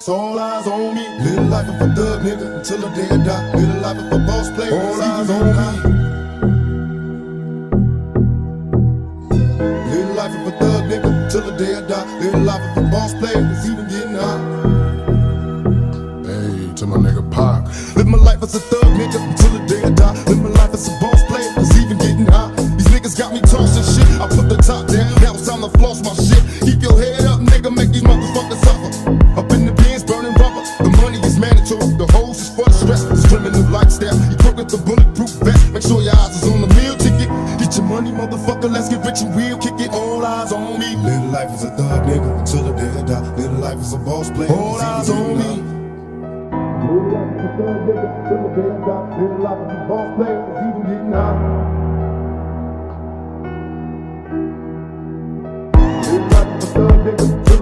all eyes on me. Little life of a thug nigga until the day I die. Little life of a boss player, all eyes on me. Little life of a thug nigga till the day I die. Little life of a boss player, it's even getting hot. Hey, to my nigga Pac. Live my life as a thug nigga until the day I die. Live my life as a boss player, it's even getting hot. These niggas got me tossing shit. I put the top down, now it's time to floss my shit. Keep your head up, nigga, make these motherfuckers suffer. Up in the bins, burning rubber. The money is mandatory, the hose is for the stress. It's criminal lifestyle. You broke with the bulletproof vest. Make sure your eyes is on the meal ticket. Get your money, motherfucker, let's get rich and real. Kick it, all eyes on me. Little life is a thug nigga until the day I die. Little life is a boss player, all eyes on me. Little life is a thug nigga till the day I die. Little life is a boss player, it's even getting hot. Little life is a thug nigga till